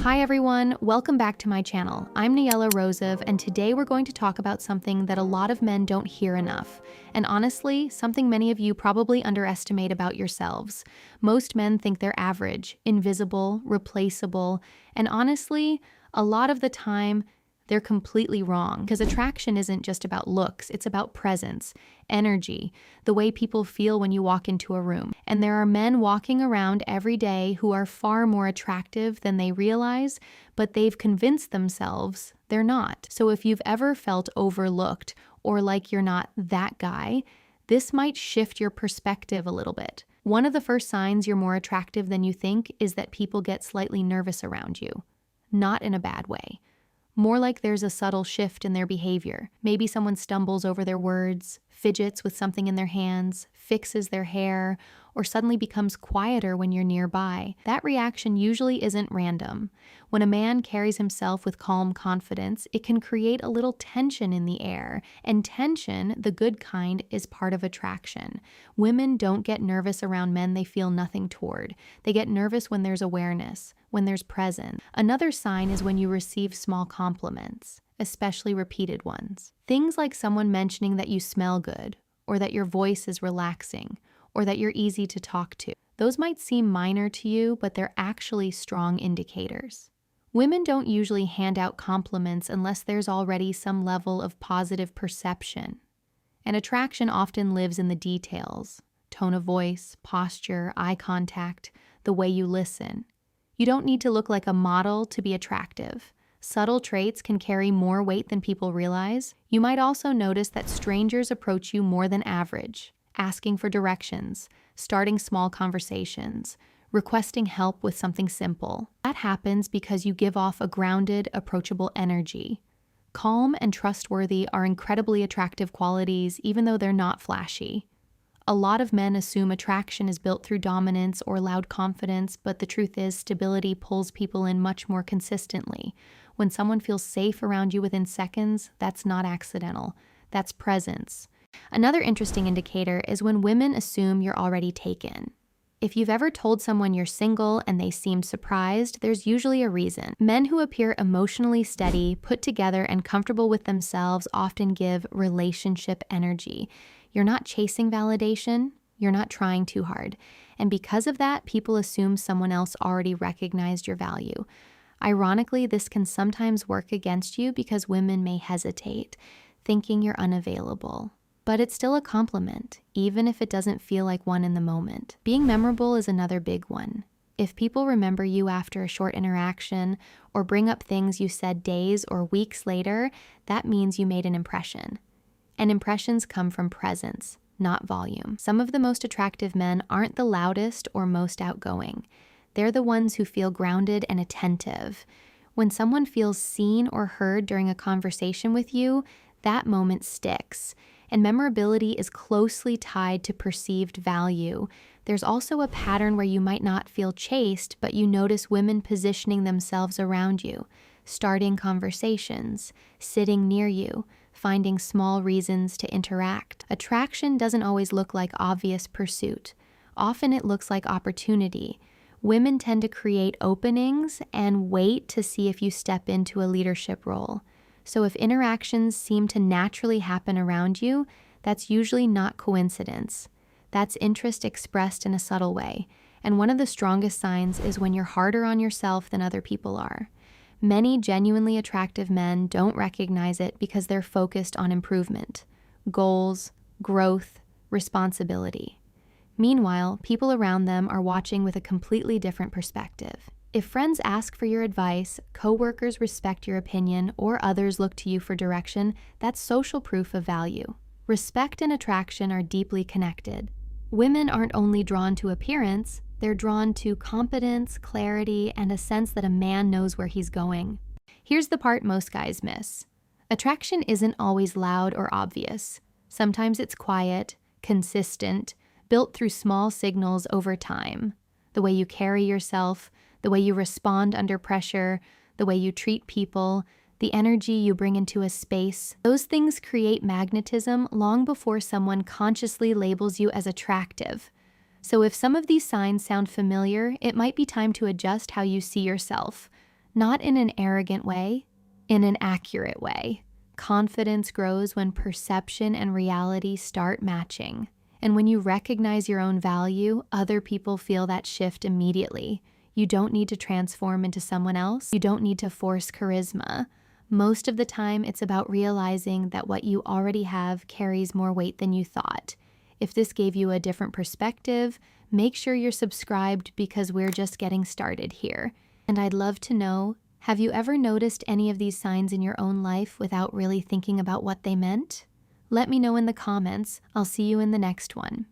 Hi everyone, welcome back to my channel. I'm Niella Rosev, and today we're going to talk about something that a lot of men don't hear enough, and honestly, something many of you probably underestimate about yourselves. Most men think they're average, invisible, replaceable, and honestly, a lot of the time, they're completely wrong, because attraction isn't just about looks, it's about presence, energy, the way people feel when you walk into a room. And there are men walking around every day who are far more attractive than they realize, but they've convinced themselves they're not. So if you've ever felt overlooked or like you're not that guy, this might shift your perspective a little bit. One of the first signs you're more attractive than you think is that people get slightly nervous around you. Not in a bad way. More like there's a subtle shift in their behavior. Maybe someone stumbles over their words, fidgets with something in their hands, fixes their hair, or suddenly becomes quieter when you're nearby. That reaction usually isn't random. When a man carries himself with calm confidence, it can create a little tension in the air. And tension, the good kind, is part of attraction. Women don't get nervous around men they feel nothing toward. They get nervous when there's awareness, when there's presence. Another sign is when you receive small compliments, especially repeated ones. Things like someone mentioning that you smell good, or that your voice is relaxing, or that you're easy to talk to. Those might seem minor to you, but they're actually strong indicators. Women don't usually hand out compliments unless there's already some level of positive perception. And attraction often lives in the details: tone of voice, posture, eye contact, the way you listen. You don't need to look like a model to be attractive. Subtle traits can carry more weight than people realize. You might also notice that strangers approach you more than average, asking for directions, starting small conversations, requesting help with something simple. That happens because you give off a grounded, approachable energy. Calm and trustworthy are incredibly attractive qualities, even though they're not flashy. A lot of men assume attraction is built through dominance or loud confidence, but the truth is stability pulls people in much more consistently. When someone feels safe around you within seconds, that's not accidental. That's presence. Another interesting indicator is when women assume you're already taken. If you've ever told someone you're single and they seemed surprised, there's usually a reason. Men who appear emotionally steady, put together, and comfortable with themselves often give relationship energy. You're not chasing validation, you're not trying too hard. And because of that, people assume someone else already recognized your value. Ironically, this can sometimes work against you because women may hesitate, thinking you're unavailable. But it's still a compliment, even if it doesn't feel like one in the moment. Being memorable is another big one. If people remember you after a short interaction or bring up things you said days or weeks later, that means you made an impression. And impressions come from presence, not volume. Some of the most attractive men aren't the loudest or most outgoing. They're the ones who feel grounded and attentive. When someone feels seen or heard during a conversation with you, that moment sticks. And memorability is closely tied to perceived value. There's also a pattern where you might not feel chased, but you notice women positioning themselves around you, starting conversations, sitting near you, finding small reasons to interact. Attraction doesn't always look like obvious pursuit. Often it looks like opportunity. Women tend to create openings and wait to see if you step into a leadership role. So if interactions seem to naturally happen around you, that's usually not coincidence. That's interest expressed in a subtle way. And one of the strongest signs is when you're harder on yourself than other people are. Many genuinely attractive men don't recognize it because they're focused on improvement, goals, growth, responsibility. Meanwhile, people around them are watching with a completely different perspective. If friends ask for your advice, coworkers respect your opinion, or others look to you for direction, that's social proof of value. Respect and attraction are deeply connected. Women aren't only drawn to appearance, they're drawn to competence, clarity, and a sense that a man knows where he's going. Here's the part most guys miss. Attraction isn't always loud or obvious. Sometimes it's quiet, consistent, built through small signals over time. The way you carry yourself, the way you respond under pressure, the way you treat people, the energy you bring into a space. Those things create magnetism long before someone consciously labels you as attractive. So if some of these signs sound familiar, it might be time to adjust how you see yourself. Not in an arrogant way, in an accurate way. Confidence grows when perception and reality start matching. And when you recognize your own value, other people feel that shift immediately. You don't need to transform into someone else. You don't need to force charisma. Most of the time, it's about realizing that what you already have carries more weight than you thought. If this gave you a different perspective, make sure you're subscribed because we're just getting started here. And I'd love to know, have you ever noticed any of these signs in your own life without really thinking about what they meant? Let me know in the comments. I'll see you in the next one.